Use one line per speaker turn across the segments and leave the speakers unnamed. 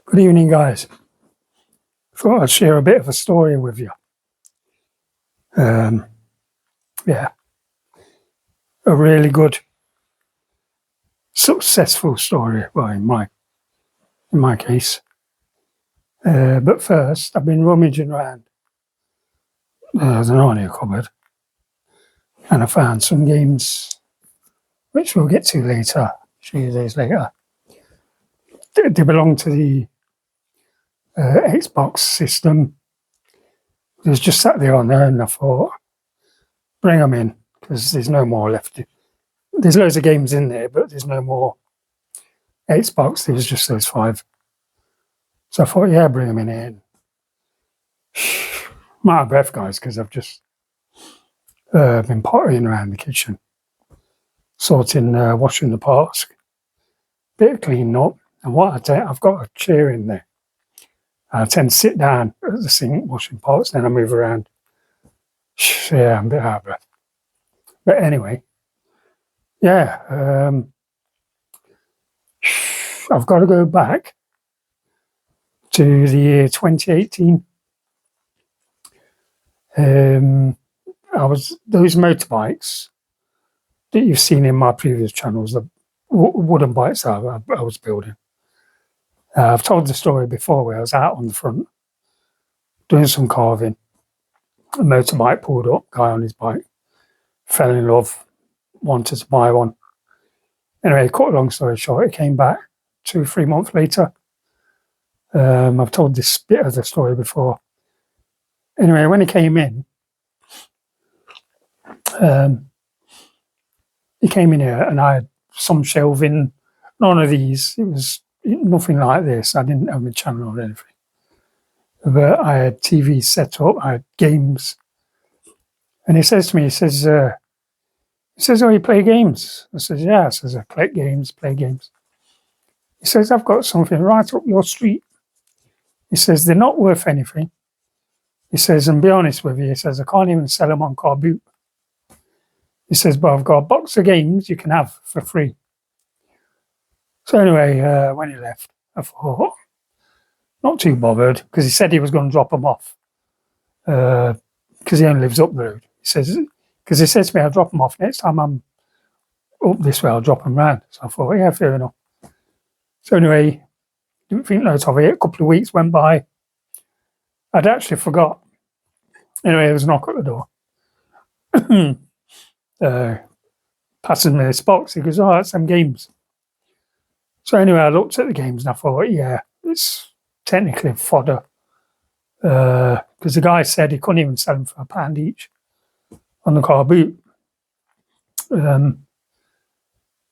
Good evening, guys. Thought I'd share a bit of a story with you. Yeah, a really good, successful story. Well, in my case. But first, I've been rummaging around the Narnia cupboard, and I found some games which we'll get to later. A few days later. They belong to the Xbox system. It was just sat there on there, and I thought, bring them in because there's no more left. There's loads of games in there, but there's no more Xbox. There was just those 5. So I thought, yeah, bring them in here. I'm out of breath, guys, because I've just been pottering around the kitchen, sorting, washing the pots, bit of cleaning up. And what I do, I've got a chair in there. I tend to sit down at the sink, washing pots, then I move around. Yeah, I'm a bit out of breath. But anyway, yeah, I've got to go back to the year 2018. Those motorbikes that you've seen in my previous channels, the wooden bikes I was building. I've told the story before where I was out on the front doing some carving. A motorbike pulled up, guy on his bike, fell in love, wanted to buy one. Anyway, cut a long story short, he came back 2-3 months later. I've told this bit of the story before. Anyway, when he came in, here and I had some shelving, none of these. It was nothing like this. I didn't have my channel or anything. But I had TV set up, I had games. And he says to me, he says, oh, you play games? I says, yeah. I says, I collect games, play games. He says, I've got something right up your street. He says, they're not worth anything. He says, and be honest with you, he says, I can't even sell them on Car Boot. He says, but I've got a box of games you can have for free. So anyway, when he left, I thought, not too bothered, because he said he was going to drop them off, because he only lives up the road. He says, because he says to me, I'll drop them off. Next time I'm up this way, I'll drop them round. So I thought, yeah, fair enough. So anyway, didn't think note of it. A couple of weeks went by. I'd actually forgot. Anyway, there was a knock at the door. Passes me this box. He goes, oh, that's some games. So anyway, I looked at the games and I thought, yeah, it's technically fodder. Because the guy said he couldn't even sell them for £1 each on the Car Boot.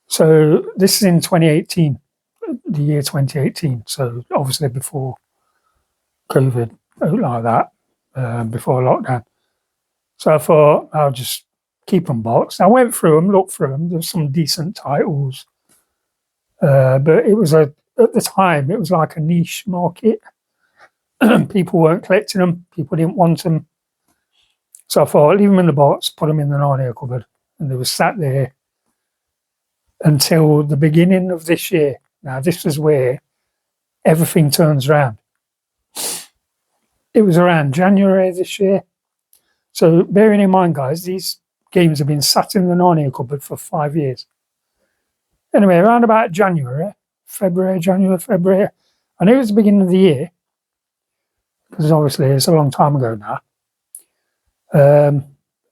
So this is in 2018, the year 2018. So obviously before COVID, like that, before lockdown. So I thought I'll just keep them boxed. I went through them, looked through them. There's some decent titles. But it was at the time, it was like a niche market. People weren't collecting them. People didn't want them. So I thought, leave them in the box, put them in the Narnia cupboard. And they were sat there until the beginning of this year. Now, this is where everything turns around. It was around January this year. So bearing in mind, guys, these games have been sat in the Narnia cupboard for 5 years. Anyway, around about February, I knew it was the beginning of the year, because obviously it's a long time ago now.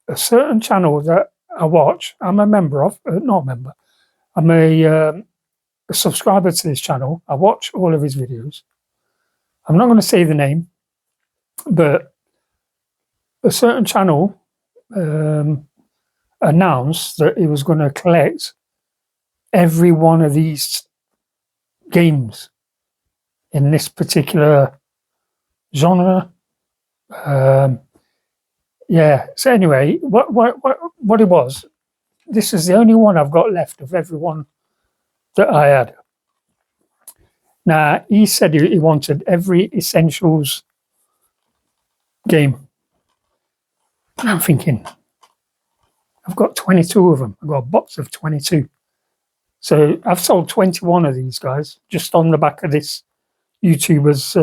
A certain channel that I watch, I'm a member of, not a member, I'm a subscriber to this channel. I watch all of his videos. I'm not going to say the name, but a certain channel announced that he was going to collect every one of these games in this particular genre. Yeah. So anyway, what it was, this is the only one I've got left of everyone that I had. Now, he said he wanted every Essentials game. And I'm thinking, I've got 22 of them. I've got a box of 22. So I've sold 21 of these guys just on the back of this YouTuber's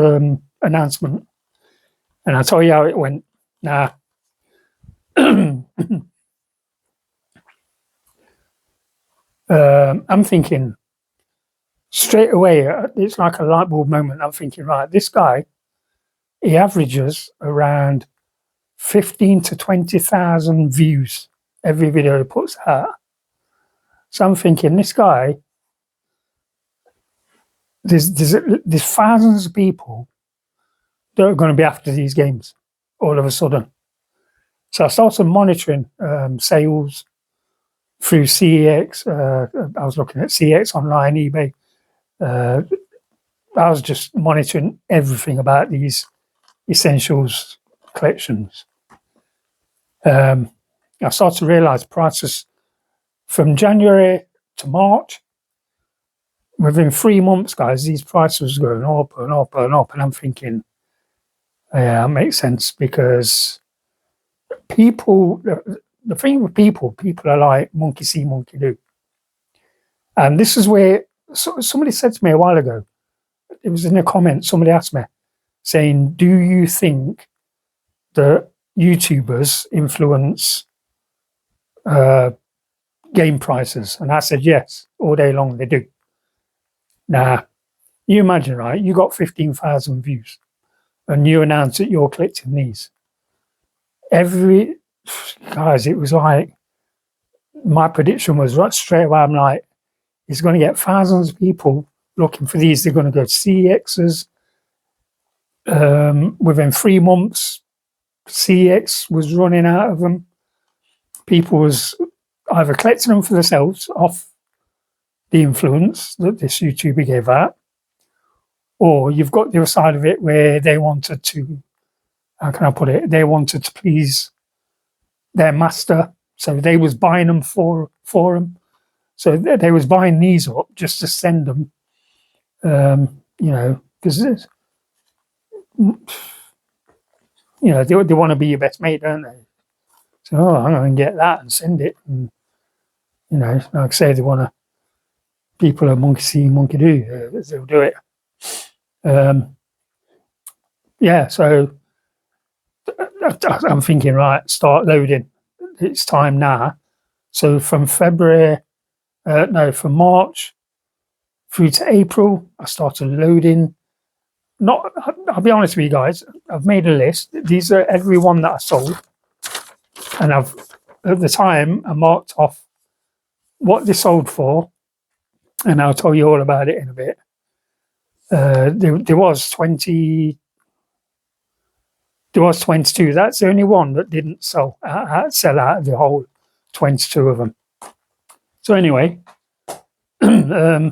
announcement, and I'll tell you how it went. Now, I'm thinking straight away, it's like a light bulb moment. I'm thinking, right, this guy, he averages around 15 to 20,000 views every video he puts out. So I'm thinking, this guy, there's thousands of people that are going to be after these games all of a sudden. So I started monitoring sales through CEX. I was looking at CEX online, eBay. I was just monitoring everything about these essentials collections. I started to realise prices from January to March, within 3 months, guys, these prices were going up and up and up. And I'm thinking, yeah, it makes sense, because people, the thing with people are like monkey see, monkey do. And this is where somebody said to me a while ago, it was in a comment, somebody asked me, saying, do you think that YouTubers influence game prices? And I said, yes, all day long they do. Now, you imagine, right, you got 15,000 views and you announce that you're collecting these. Guys, it was like, my prediction was right straight away, I'm like, it's going to get thousands of people looking for these. They're going to go to CEXs. Within 3 months, CEX was running out of them. People was either collecting them for themselves off the influence that this YouTuber gave out, or you've got the other side of it where they wanted to, how can I put it, they wanted to please their master, so they was buying them for them. So they was buying these up just to send them, you know, because, you know, they want to be your best mate, don't they? So, oh, I'm going to get that and send it. And, you know, like I say, they want to, people are monkey see, monkey do, they'll do it. Yeah, so I'm thinking, right, start loading. It's time now. So from from March through to April, I started loading. I'll be honest with you guys, I've made a list. These are every one that I sold. And at the time, I marked off what they sold for, and I'll tell you all about it in a bit. There was 22. That's the only one that didn't sell out of the whole 22 of them. So anyway, I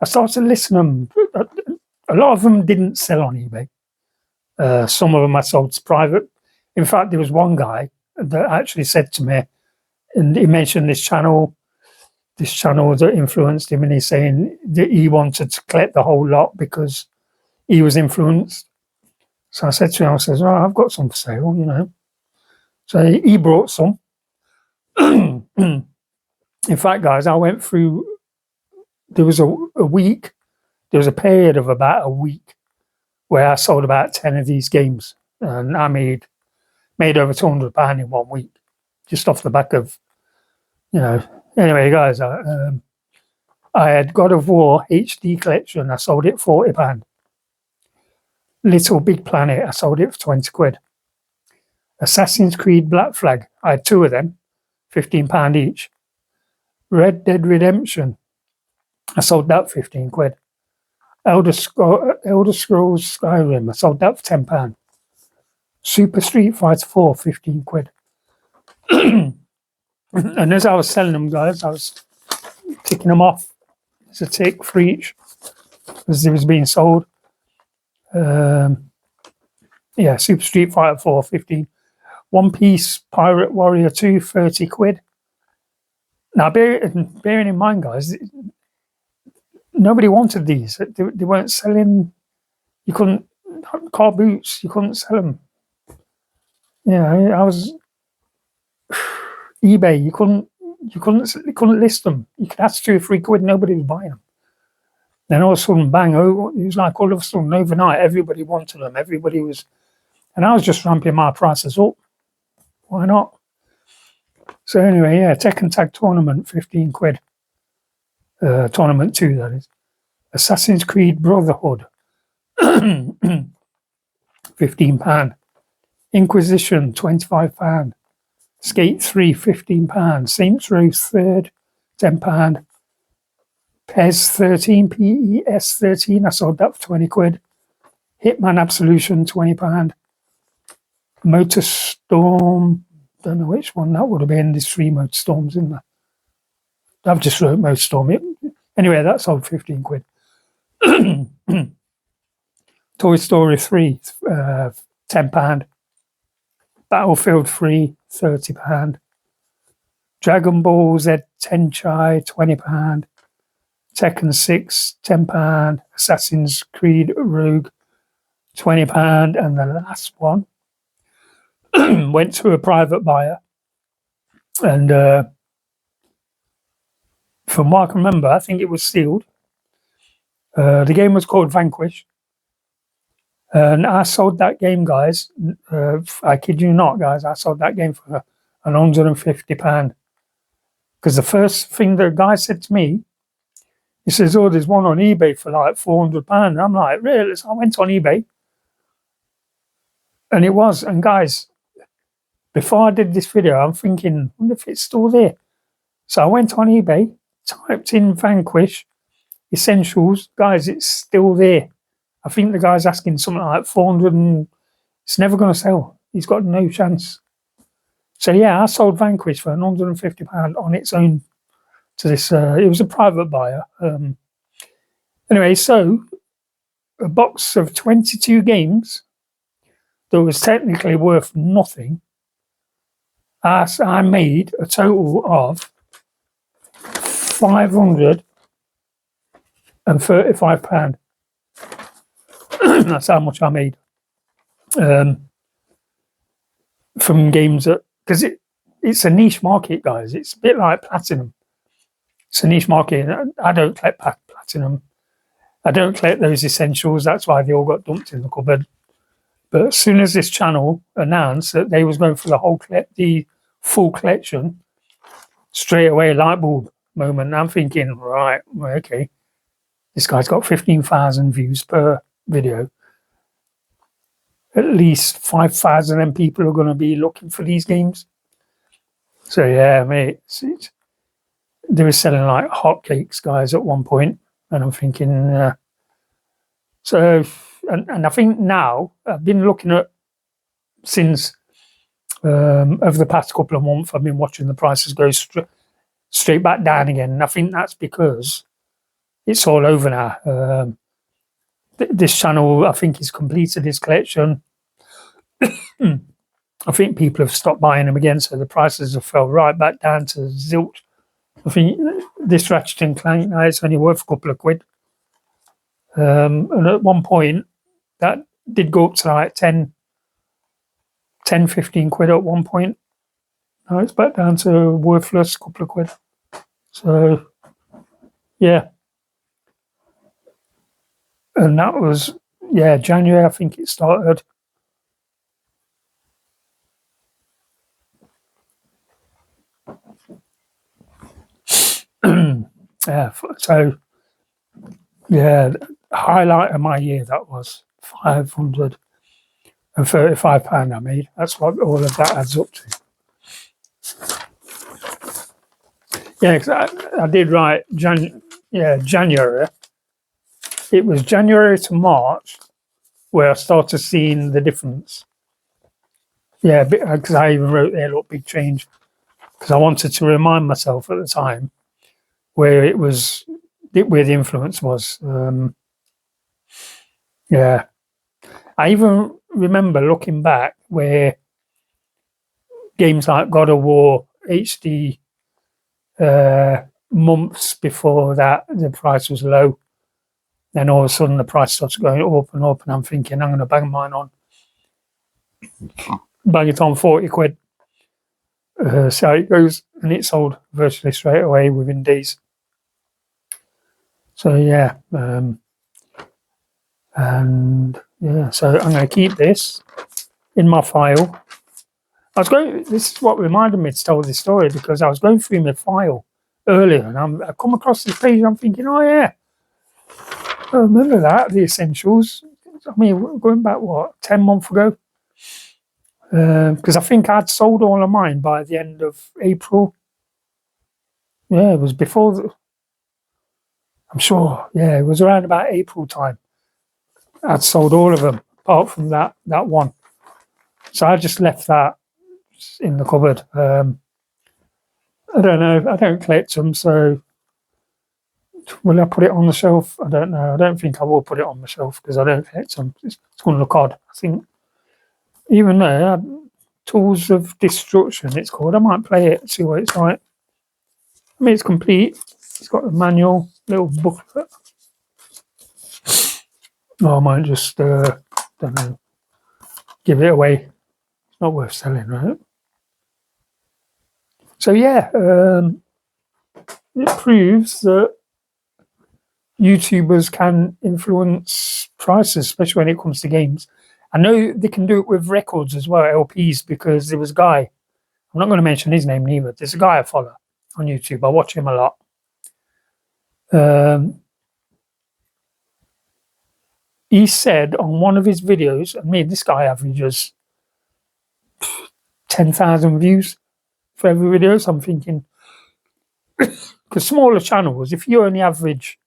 started listing them. A lot of them didn't sell on eBay. Some of them I sold to private. In fact, there was one guy that actually said to me, and he mentioned this channel that influenced him, and he's saying that he wanted to collect the whole lot because he was influenced. So I said to him, I says, oh, I've got some for sale, you know. So he brought some. In fact, guys, I went through, there was a week, there was a period of about a week where I sold about 10 of these games, and I made over £200 in 1 week, just off the back of, you know. Anyway, guys, I had God of War HD collection. I sold it for £40. Little Big Planet, I sold it for 20 quid. Assassin's Creed Black Flag, I had 2 of them, £15 each. Red Dead Redemption, I sold that for 15 quid. Elder Scrolls Skyrim, I sold that for £10. Super Street Fighter 4, 15 quid. And as I was selling them, guys, I was ticking them off. It's a tick for each as they was being sold. Yeah, Super Street Fighter 4, 15. One Piece Pirate Warrior 2, 30 quid. Now, bearing in mind, guys, nobody wanted these. They weren't selling. You couldn't, car boots, you couldn't sell them. Yeah, I was eBay. You couldn't list them. You could ask 2 or 3 quid. Nobody was buying them. Then all of a sudden, bang, oh, it was like all of a sudden, overnight, everybody wanted them. Everybody was, and I was just ramping my prices up. Why not? So anyway, yeah, Tekken Tag Tournament, 15 quid. Tournament 2, that is. Assassin's Creed Brotherhood, £15. Inquisition, £25. Skate 3, £15. Saints Row 3rd, £10. PES 13, PES 13, I sold that for 20 quid. Hitman Absolution, £20. Motorstorm, don't know which one that would have been. There's 3 Motorstorms in there. I've just wrote Motorstorm. Anyway, that sold 15 quid. Toy Story 3, £10. Battlefield 3, £30. Dragon Ball Z Tenchai, £20. Tekken 6, £10. Assassin's Creed Rogue, £20. And the last one went to a private buyer. And from what I can remember, I think it was sealed. The game was called Vanquish. And I sold that game, guys. I kid you not, guys. I sold that game for £150. Because the first thing the guy said to me, he says, oh, there's one on eBay for like £400. And I'm like, really? So I went on eBay. And it was. And guys, before I did this video, I'm thinking, I wonder if it's still there. So I went on eBay, typed in Vanquish, Essentials. Guys, it's still there. I think the guy's asking something like 400 and it's never going to sell. He's got no chance. So yeah, I sold Vanquish for £150 on its own to this. It was a private buyer. Anyway, so a box of 22 games that was technically worth nothing. I made a total of £535. That's how much I made from games that, because it's a niche market, guys. It's a bit like Platinum. It's a niche market. I don't collect Platinum. I don't collect those Essentials. That's why they all got dumped in the cupboard. But as soon as this channel announced that they was going for the full collection, straight away light bulb moment. I'm thinking, right, okay, this guy's got 15,000 views per video. At least 5,000 of them people are going to be looking for these games. So yeah, mate, they were selling like hotcakes, guys, at one point, and I'm thinking, and I think now I've been looking at since over the past couple of months, I've been watching the prices go straight back down again, and I think that's because it's all over now. This channel, I think, has completed his collection. I think people have stopped buying them again, so the prices have fell right back down to zilch. I think this Ratchet and Clank now it's only worth a couple of quid. And at one point, that did go up to like 10, 15 quid at one point. Now it's back down to worthless, couple of quid. So, yeah. And that was, yeah, January, I think it started. Yeah, so, yeah, highlight of my year, that was £535 I made. That's what all of that adds up to. Yeah, because I did write January. It was January to March where I started seeing the difference. Yeah, because I even wrote there, look, big change. Because I wanted to remind myself at the time where it was, where the influence was. Yeah. I even remember looking back where games like God of War HD, months before that, the price was low. Then all of a sudden the price starts going up and up, and I'm thinking, I'm going to bang mine on. Bang it on 40 quid. So it goes, and it sold virtually straight away within days. So yeah, and yeah, so I'm going to keep this in my file. This is what reminded me to tell this story, because I was going through my file earlier and I come across this page and I'm thinking, oh yeah, I remember that, the essentials. I mean, going back, what, 10 months ago? Because I think I'd sold all of mine by the end of April. Yeah, it was before, I'm sure, yeah, it was around about April time. I'd sold all of them, apart from that one. So I just left that in the cupboard. I don't know, I don't collect them, so will I put it on the shelf? I don't know. I don't think I will put it on the shelf because I don't collect them. It's going to look odd. I think even though Tools of Destruction, it's called, I might play it, see what it's like. I mean, it's complete. It's got the manual, little booklet. Oh, I might just, don't know, give it away. It's not worth selling, right? So yeah, it proves that YouTubers can influence prices, especially when it comes to games. I know they can do it with records as well, LPs, because there was a guy, I'm not going to mention his name neither, there's a guy I follow on YouTube, I watch him a lot. He said on one of his videos, I mean, this guy averages 10,000 views for every video, so I'm thinking, because smaller channels, if you only average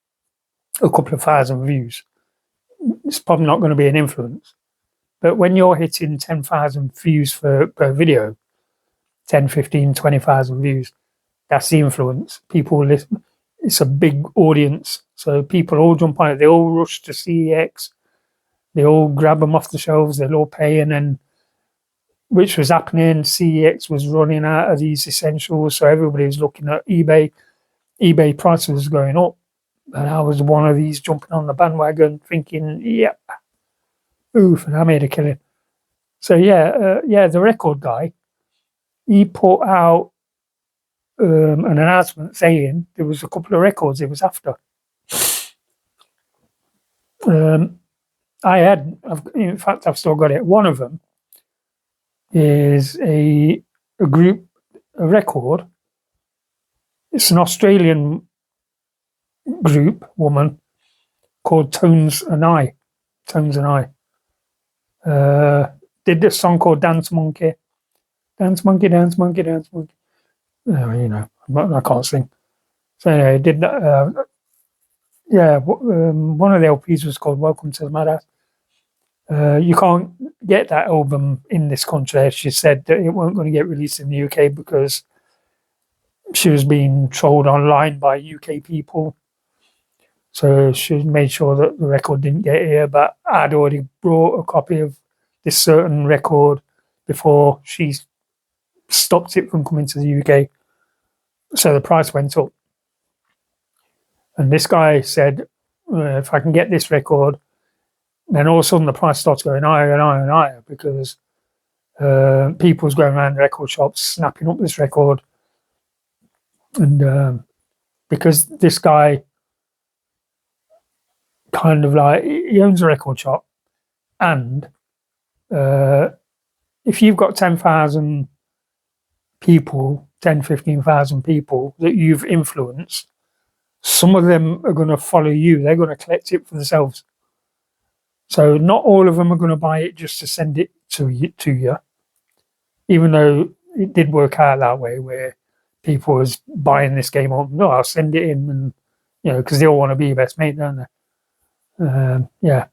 a couple of thousand views, it's probably not going to be an influence. But when you're hitting 10,000 views per video, 10, 15, 20,000 views, that's the influence. People listen. It's a big audience. So people all jump on it. They all rush to CEX. They all grab them off the shelves. They'll all pay. And then, which was happening, CEX was running out of these essentials. So everybody was looking at eBay. eBay prices was going up. And I was one of these jumping on the bandwagon thinking, yep, oof, and I made a killing. So yeah, the record guy, he put out an announcement saying there was a couple of records it was after. In fact, I've still got it. One of them is a record. It's an Australian woman called Tones and I. Did this song called Dance Monkey. Dance Monkey, Dance Monkey, Dance Monkey. I can't sing. So anyway, did that. One of the LPs was called Welcome to the Madhouse. You can't get that album in this country. She said that it weren't going to get released in the UK because she was being trolled online by UK people. So she made sure that the record didn't get here, but I'd already brought a copy of this certain record before she stopped it from coming to the UK. So the price went up. And this guy said, if I can get this record, then all of a sudden the price starts going higher and higher and higher because people's going around record shops snapping up this record. And because this guy kind of like, he owns a record shop, and if you've got 10,000 people, 10, 15,000 people that you've influenced, some of them are going to follow you. They're going to collect it for themselves. So not all of them are going to buy it just to send it to you, even though it did work out that way where people was buying this game on, no, I'll send it in, and because they all want to be your best mate, don't they?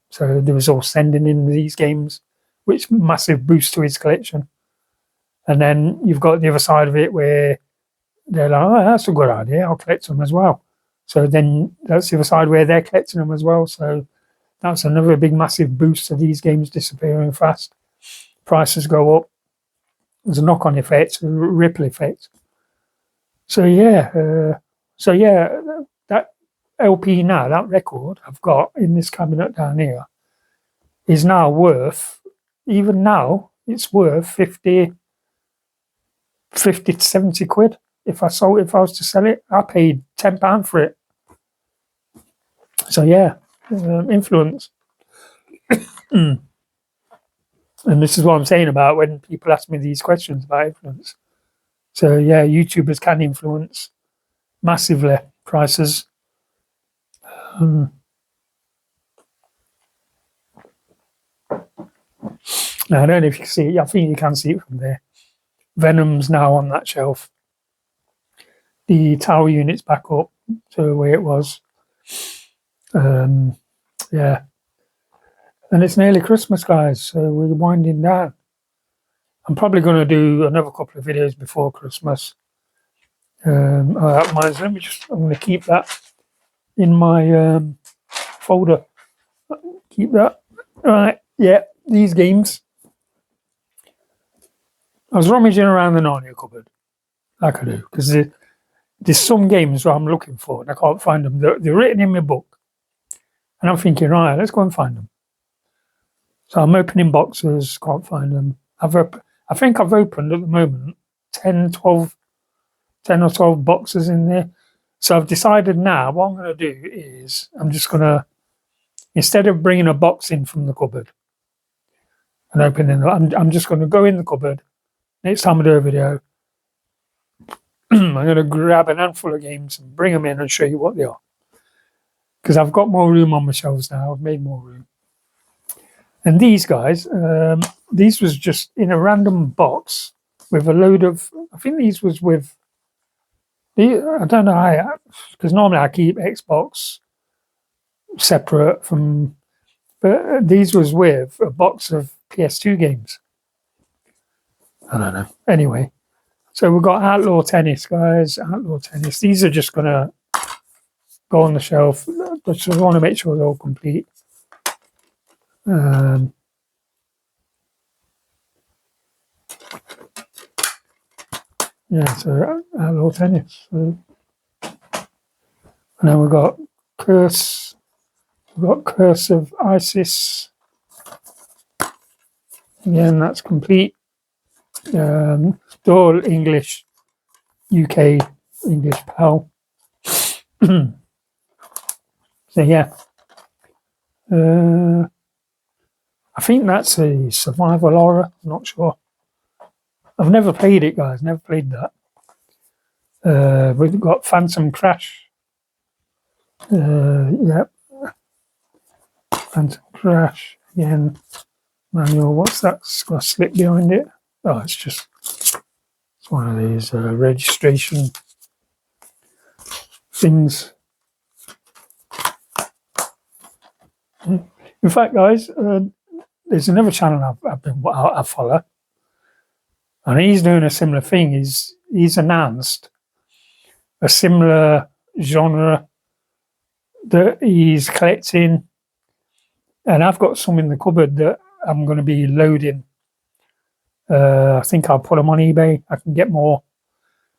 So there was all sending in these games, which massive boost to his collection. And then you've got the other side of it where they're like, oh, that's a good idea, I'll collect them as well. So then that's the other side where they're collecting them as well. So that's another big massive boost to these games disappearing fast. Prices go up. There's a knock-on effect, a ripple effect. So that LP now, that record I've got in this cabinet down here, is now worth, even now, it's worth 50 to 70 quid. If I was to sell it, I paid £10 for it. So yeah, influence. And this is what I'm saying about when people ask me these questions about influence. So yeah, YouTubers can influence massively prices. Now, I don't know if you can see it. I think you can see it from there. Venom's now on that shelf. The tower unit's back up to the way it was. Yeah. And it's nearly Christmas, guys, so we're winding down. I'm probably going to do another couple of videos before Christmas. That reminds me, I'm going to keep that in my folder. Keep that. Right, yeah, these games. I was rummaging around the Narnia cupboard, like I do, because there's some games where I'm looking for and I can't find them. They're written in my book. And I'm thinking, right, let's go and find them. So I'm opening boxes, can't find them. I think I've opened at the moment 10 or 12 boxes in there. So I've decided now what I'm going to do is I'm just going to, instead of bringing a box in from the cupboard and opening it, I'm just going to go in the cupboard. Next time I do a video, I'm going to grab an handful of games and bring them in and show you what they are. Because I've got more room on my shelves now. I've made more room. And these guys, these was just in a random box with a load of, I think these was with, I don't know how, because normally I keep Xbox separate from, but these was with a box of PS2 games. I don't know. Anyway, so we've got Outlaw Tennis, guys. Outlaw Tennis. These are just going to go on the shelf. I just want to make sure they're all complete. Yeah, so Outlaw Tennis. So, and then we've got Curse. We've got Curse of Isis. Again, that's complete. They're all English, UK, English PAL. So yeah. I think that's a survival horror. I'm not sure. I've never played it, guys. Never played that. We've got Phantom Crash. Yeah. Phantom Crash. Again, manual. What's that? It's got a slip behind it. Oh, it's one of these registration things. In fact, guys, there's another channel I follow, and he's doing a similar thing. He's announced a similar genre that he's collecting, and I've got some in the cupboard that I'm going to be loading. I think I'll put them on eBay. I can get a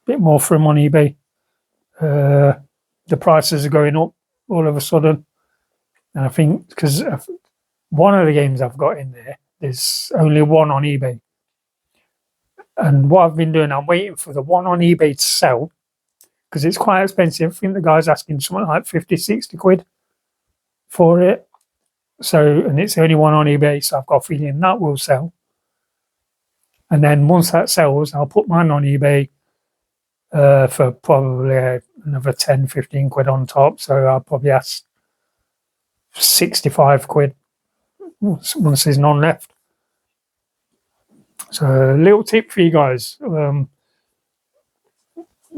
bit more for them on eBay. The prices are going up all of a sudden, and I think because one of the games I've got in there's only one on eBay. And what I've been doing, I'm waiting for the one on eBay to sell because it's quite expensive. I think the guy's asking something like 50, 60 quid for it. So, and it's the only one on eBay, so I've got a feeling that will sell. And then once that sells, I'll put mine on eBay for probably another 10, 15 quid on top. So I'll probably ask 65 quid once there's none left. So a little tip for you guys. You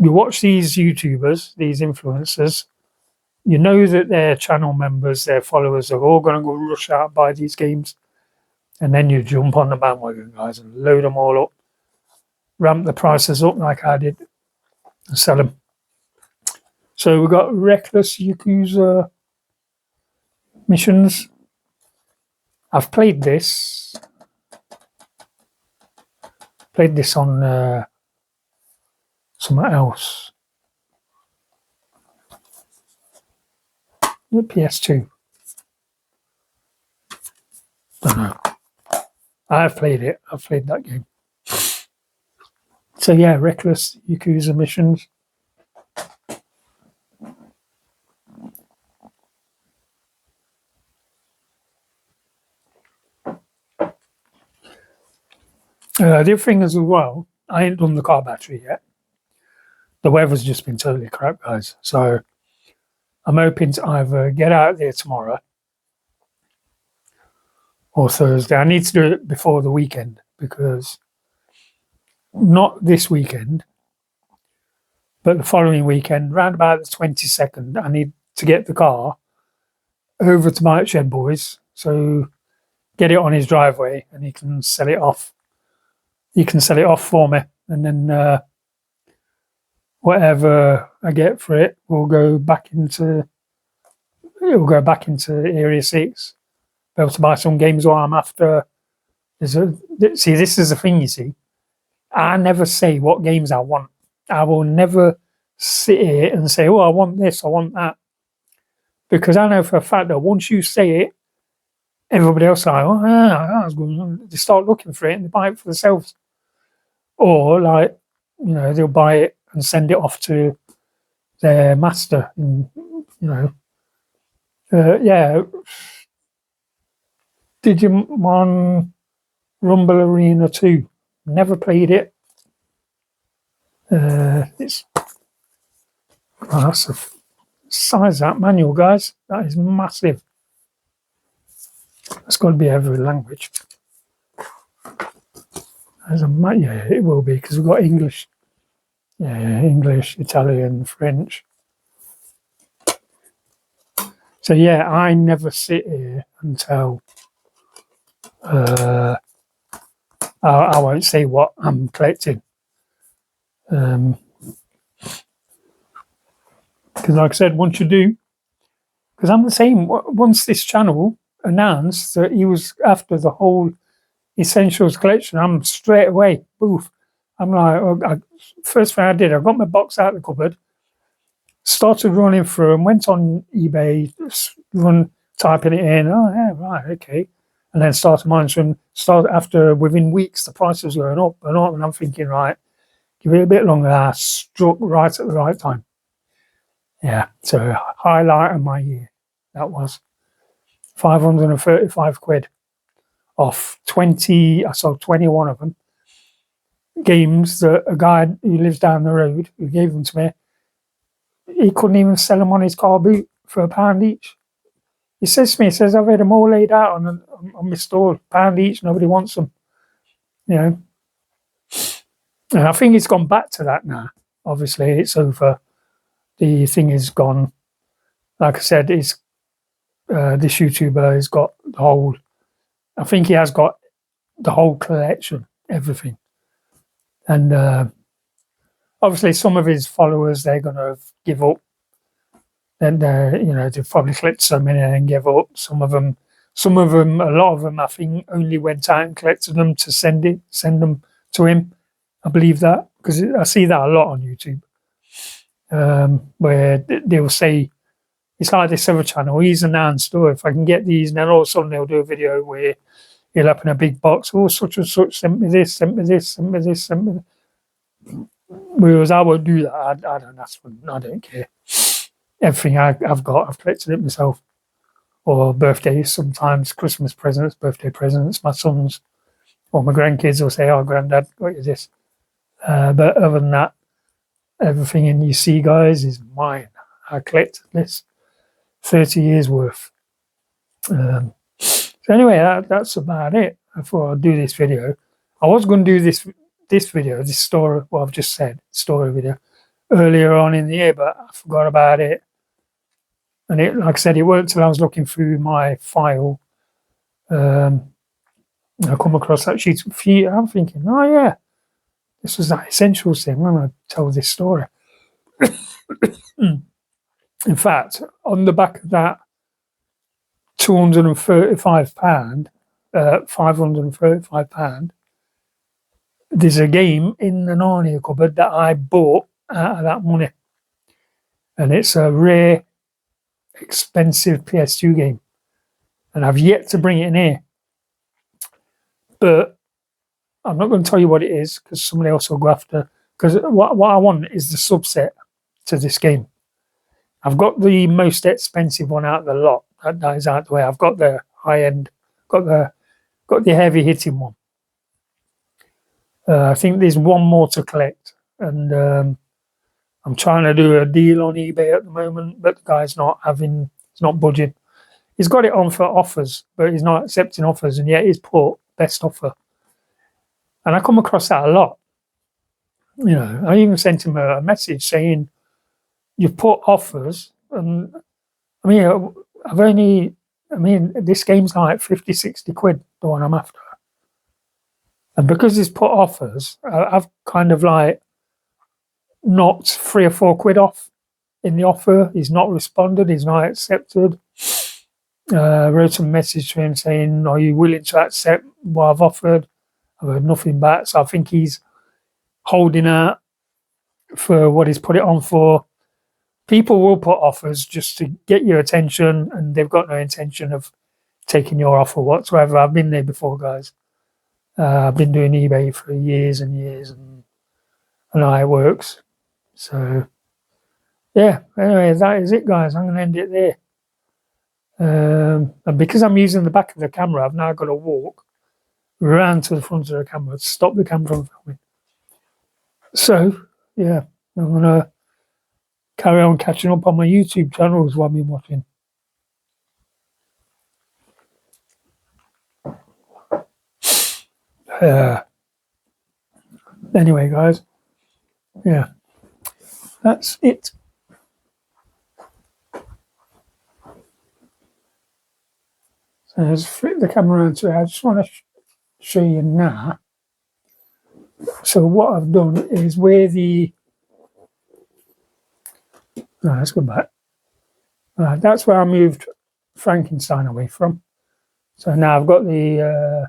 watch these YouTubers, these influencers, you know that their channel members, their followers are all going to go rush out and buy these games. And then you jump on the bandwagon, guys, and load them all up. Ramp the prices up like I did and sell them. So we've got Reckless Yakuza missions. I've played this. Played this on something else. The PS2. Don't know. I've played it. I've played that game. So yeah, Reckless Yakuza missions. The other thing as well, I ain't done the car battery yet. The weather's just been totally crap, guys. So I'm hoping to either get out there tomorrow or Thursday. I need to do it before the weekend, because not this weekend, but the following weekend, round about the 22nd, I need to get the car over to Mike Shed Boys. So get it on his driveway and he can sell it off. He can sell it off for me. And then whatever I get for it will go back into Area 6. Be able to buy some games while I'm after. See, this is the thing, you see. I never say what games I want. I will never sit here and say, oh, I want this, I want that. Because I know for a fact that once you say it, everybody else is like, oh, that's good. They start looking for it and they buy it for themselves. Or, like, you know, they'll buy it and send it off to their master. And, you know, yeah. Digimon Rumble Arena 2. Never played it. That's the size of that manual, guys. That is massive. It's got to be every language. Yeah, it will be, because we've got English. Yeah, English, Italian, French. So yeah, I never sit here and tell. I won't say what I'm collecting. Because like I said, once you do, because I'm the same. Once this channel announced that he was after the whole Essentials collection, I'm straight away, boof. I'm like, first thing I did, I got my box out of the cupboard, started running through and went on eBay, typing it in. Oh, yeah, right, okay. And then started monitoring. After, within weeks, the price was going up and up, and I'm thinking, right, give it a bit longer. I struck right at the right time. Yeah, so highlight of my year, that was 535 quid off 20. I sold 21 of them. Games that a guy who lives down the road, who gave them to me, he couldn't even sell them on his car boot for £1 each. He says to me, I've had them all laid out on my store, £1 each, nobody wants them. You know. And I think it's gone back to that now. Obviously, it's over. The thing is gone. Like I said, this YouTuber has got the whole, I think he has got the whole collection, everything. And obviously some of his followers, they're going to give up. And, you know, they've probably collected so many and give up. Some of them, a lot of them, I think, only went out and collected them to send them to him. I believe that, because I see that a lot on YouTube. Where they'll say, it's like this other channel, he's announced, oh, if I can get these, and then all of a sudden they'll do a video where he'll open a big box, oh, such and such, sent me this, sent me this, sent me this, sent me this. Whereas I won't do that. I don't care. Everything I've got, I've collected it myself. Or birthdays, sometimes Christmas presents, birthday presents, my sons or my grandkids will say, oh, Granddad, what is this? But other than that, everything you see, guys, is mine. I collected this 30 years worth. So anyway, that's about it. I thought I'd do this video. I was going to do this video, this story, what I've just said, story video, earlier on in the year, but I forgot about it. And it, like I said, it worked till I was looking through my file. I come across that sheet. I'm thinking, oh yeah, this was that Essentials thing. I'm going to tell this story. In fact, on the back of that £235, £535, there's a game in the Narnia cupboard that I bought out of that money. And it's a rare, expensive PS2 game. And I've yet to bring it in here. But I'm not going to tell you what it is, because somebody else will go after. Because what I want is the subset to this game. I've got the most expensive one out of the lot. That is out the way. I've got the high end, got the heavy hitting one. I think there's one more to collect, and I'm trying to do a deal on eBay at the moment, but the guy's he's not budging. He's got it on for offers, but he's not accepting offers, and yet he's put best offer. And I come across that a lot. You know, I even sent him a message saying, "You've put offers," and I mean, this game's like 50, 60 quid, the one I'm after. And because he's put offers, I've kind of like knocked 3 or 4 quid off in the offer. He's not responded, he's not accepted. Wrote a message to him saying, "Are you willing to accept what I've offered?" I've heard nothing back, so I think he's holding out for what he's put it on for. People will put offers just to get your attention, and they've got no intention of taking your offer whatsoever. I've been there before, guys. I've been doing eBay for years and years, and I know how it works. So, yeah, anyway, that is it, guys. I'm going to end it there. And because I'm using the back of the camera, I've now got to walk around to the front of the camera to stop the camera from filming. So, yeah, I'm going to carry on catching up on my YouTube channels while I've been watching. Anyway, guys, yeah, that's it. So let's flip the camera around to it. I just want to show you now. So what I've done is where the... let's go back. That's where I moved Frankenstein away from. So now I've got the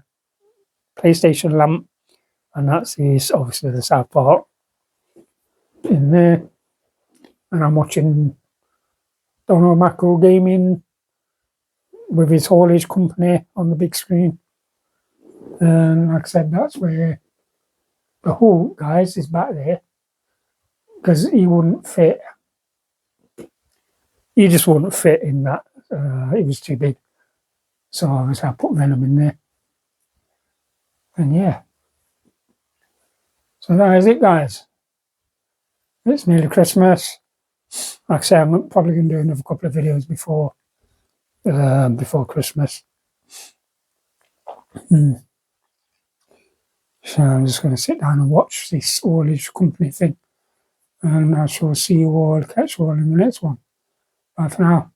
PlayStation lamp, and that's obviously the South Park in there. And I'm watching Donald Macro Gaming with his haulage company on the big screen. And like I said, that's where the Hulk, guys, is back there, because he wouldn't fit. He just wouldn't fit in that. It was too big. So obviously I put Venom in there. And yeah. So that is it, guys. It's nearly Christmas. Like I say, I'm probably going to do another couple of videos before Christmas. So I'm just going to sit down and watch this haulage company thing. And I shall see you all, catch you all in the next one. Bye for now.